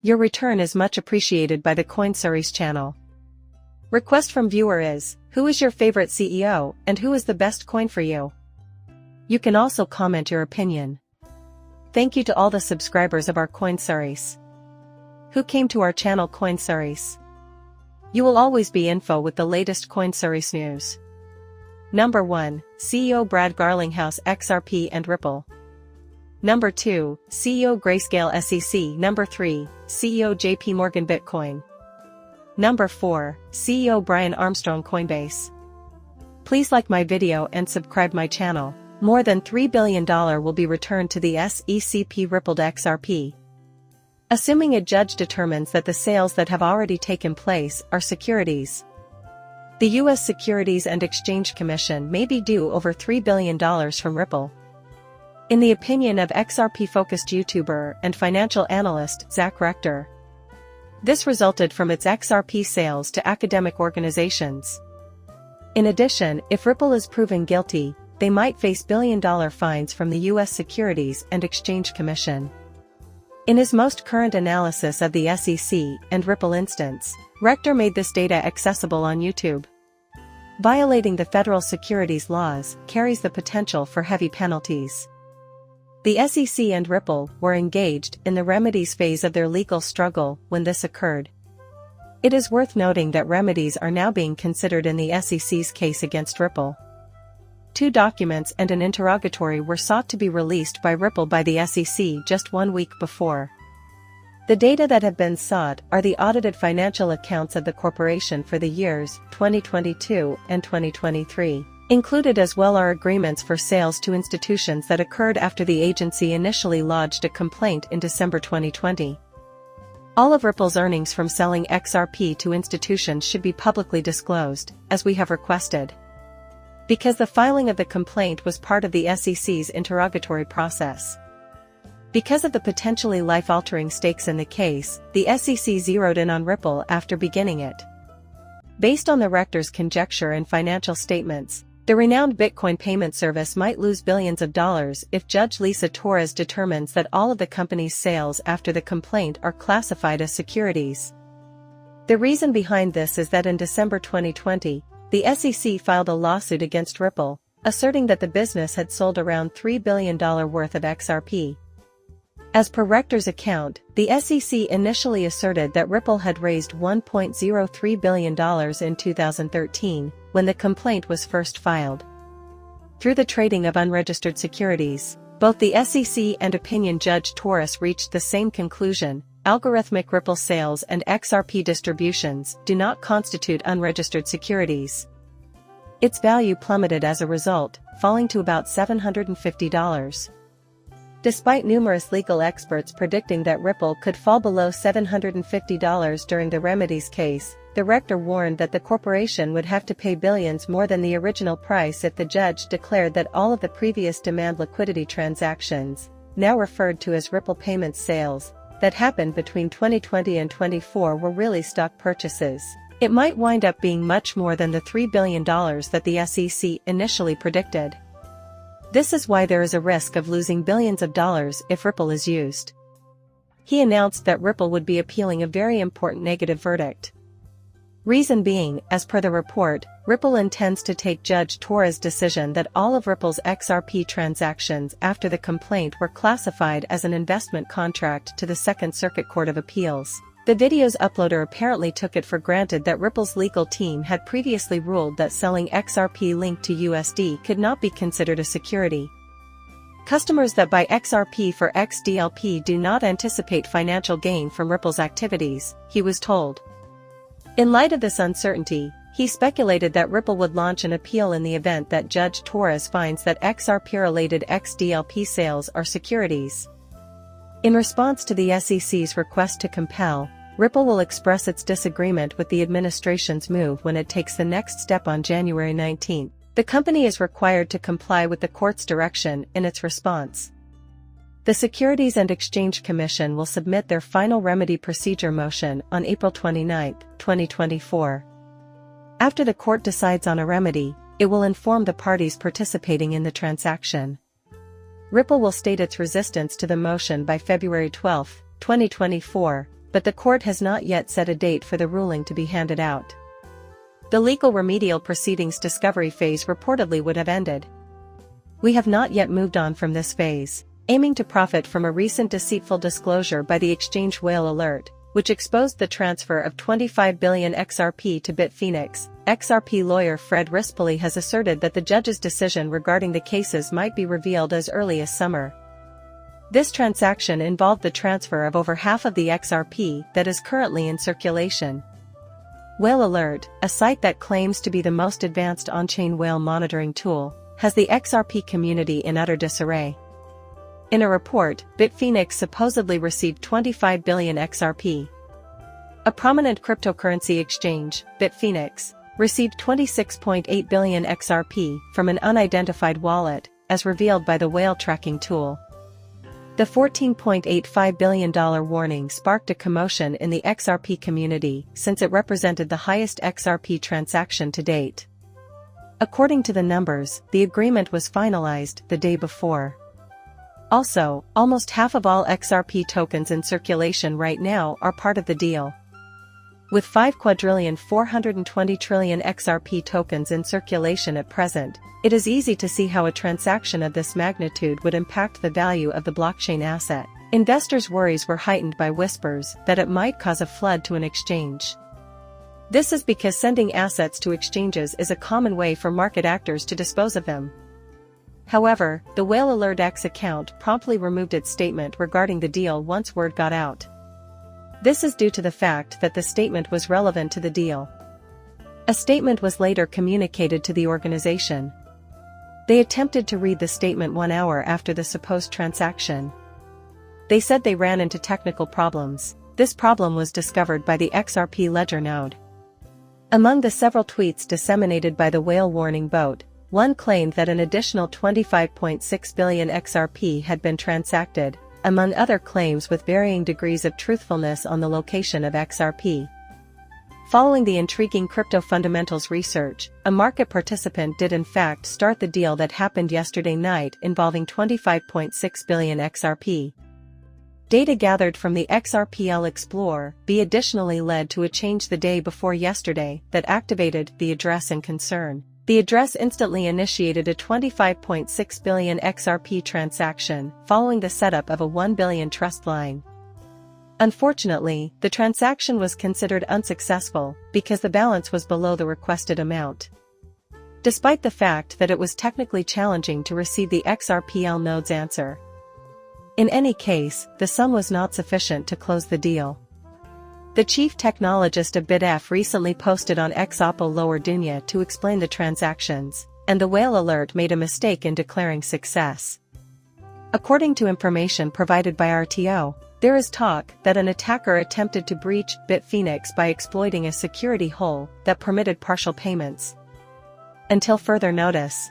Your return is much appreciated by the CoinSeries channel. Request from viewer is, who is your favorite CEO and who is the best coin for you? You can also comment your opinion. Thank you to all the subscribers of our CoinSeries. Who came to our channel CoinSeries? You will always be info with the latest CoinSeries news. Number 1, CEO Brad Garlinghouse XRP and Ripple. Number 2, CEO Grayscale SEC. Number 3, CEO JP Morgan Bitcoin. Number 4, CEO Brian Armstrong Coinbase. Please like my video and subscribe my channel. More than $3 billion will be returned to the SEC Rippled XRP. Assuming a judge determines that the sales that have already taken place are securities. The U.S. Securities and Exchange Commission may be due over $3 billion from Ripple. In the opinion of XRP-focused YouTuber and financial analyst Zach Rector, this resulted from its XRP sales to academic organizations. In addition, if Ripple is proven guilty, they might face billion-dollar fines from the U.S. Securities and Exchange Commission. In his most current analysis of the SEC and Ripple instance, Rector made this data accessible on YouTube. Violating the federal securities laws carries the potential for heavy penalties. The SEC and Ripple were engaged in the remedies phase of their legal struggle when this occurred. It is worth noting that remedies are now being considered in the SEC's case against Ripple. 2 documents and an interrogatory were sought to be released by Ripple by the SEC just 1 week before. The data that have been sought are the audited financial accounts of the corporation for the years 2022 and 2023. Included as well are agreements for sales to institutions that occurred after the agency initially lodged a complaint in December 2020. All of Ripple's earnings from selling XRP to institutions should be publicly disclosed, as we have requested. Because the filing of the complaint was part of the SEC's interrogatory process. Because of the potentially life-altering stakes in the case, the SEC zeroed in on Ripple after beginning it. Based on the Rector's conjecture and financial statements, the renowned Bitcoin payment service might lose billions of dollars if Judge Lisa Torres determines that all of the company's sales after the complaint are classified as securities. The reason behind this is that in December 2020, the SEC filed a lawsuit against Ripple, asserting that the business had sold around $3 billion worth of XRP. As per Rector's account, the SEC initially asserted that Ripple had raised $1.03 billion in 2013, when the complaint was first filed. Through the trading of unregistered securities, both the SEC and opinion Judge Torres reached the same conclusion: algorithmic Ripple sales and XRP distributions do not constitute unregistered securities. Its value plummeted as a result, falling to about $750. Despite numerous legal experts predicting that Ripple could fall below $750 during the remedies case, the Rector warned that the corporation would have to pay billions more than the original price if the judge declared that all of the previous demand liquidity transactions, now referred to as Ripple payments sales, that happened between 2020 and 24 were really stock purchases. It might wind up being much more than the $3 billion that the SEC initially predicted. This is why there is a risk of losing billions of dollars if Ripple is used. He announced that Ripple would be appealing a very important negative verdict. Reason being, as per the report, Ripple intends to take Judge Torres' decision that all of Ripple's XRP transactions after the complaint were classified as an investment contract to the Second Circuit Court of Appeals. The video's uploader apparently took it for granted that Ripple's legal team had previously ruled that selling XRP linked to USD could not be considered a security. Customers that buy XRP for XDLP do not anticipate financial gain from Ripple's activities, he was told. In light of this uncertainty, he speculated that Ripple would launch an appeal in the event that Judge Torres finds that XRP-related XDLP sales are securities. In response to the SEC's request to compel, Ripple will express its disagreement with the administration's move when it takes the next step on January 19. The company is required to comply with the court's direction in its response. The Securities and Exchange Commission will submit their final remedy procedure motion on April 29, 2024. After the court decides on a remedy, it will inform the parties participating in the transaction. Ripple will state its resistance to the motion by February 12, 2024, but the court has not yet set a date for the ruling to be handed out. The legal remedial proceedings discovery phase reportedly would have ended. We have not yet moved on from this phase, aiming to profit from a recent deceitful disclosure by the exchange Whale Alert, which exposed the transfer of 25 billion XRP to Bitfinex. XRP lawyer Fred Rispoli has asserted that the judge's decision regarding the cases might be revealed as early as summer. This transaction involved the transfer of over half of the XRP that is currently in circulation. Whale Alert, a site that claims to be the most advanced on-chain whale monitoring tool, has the XRP community in utter disarray. In a report, Bitfinex supposedly received 25 billion XRP. A prominent cryptocurrency exchange, Bitfinex, received 26.8 billion XRP from an unidentified wallet, as revealed by the whale tracking tool. The $14.85 billion warning sparked a commotion in the XRP community since it represented the highest XRP transaction to date. According to the numbers, the agreement was finalized the day before. Also, almost half of all XRP tokens in circulation right now are part of the deal. With 5,420 trillion XRP tokens in circulation at present, it is easy to see how a transaction of this magnitude would impact the value of the blockchain asset. Investors' worries were heightened by whispers that it might cause a flood to an exchange. This is because sending assets to exchanges is a common way for market actors to dispose of them. However, the Whale Alert X account promptly removed its statement regarding the deal once word got out. This is due to the fact that the statement was relevant to the deal. A statement was later communicated to the organization. They attempted to read the statement 1 hour after the supposed transaction. They said they ran into technical problems. This problem was discovered by the XRP ledger node. Among the several tweets disseminated by the whale warning boat, one claimed that an additional 25.6 billion XRP had been transacted, among other claims with varying degrees of truthfulness on the location of XRP. Following the intriguing crypto fundamentals research, a market participant did in fact start the deal that happened yesterday night involving 25.6 billion XRP. Data gathered from the XRPL Explorer additionally led to a change the day before yesterday that activated the address in concern. The address instantly initiated a 25.6 billion XRP transaction following the setup of a 1 billion trust line. Unfortunately, the transaction was considered unsuccessful because the balance was below the requested amount. Despite the fact that it was technically challenging to receive the XRPL node's answer. In any case, the sum was not sufficient to close the deal. The chief technologist of BitF recently posted on Xoppo Lower Dunya to explain the transactions, and the Whale Alert made a mistake in declaring success. According to information provided by RTO, there is talk that an attacker attempted to breach Bitfinex by exploiting a security hole that permitted partial payments. Until further notice.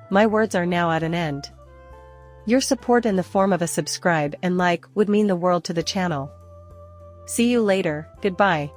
My words are now at an end. Your support in the form of a subscribe and like would mean the world to the channel. See you later, goodbye.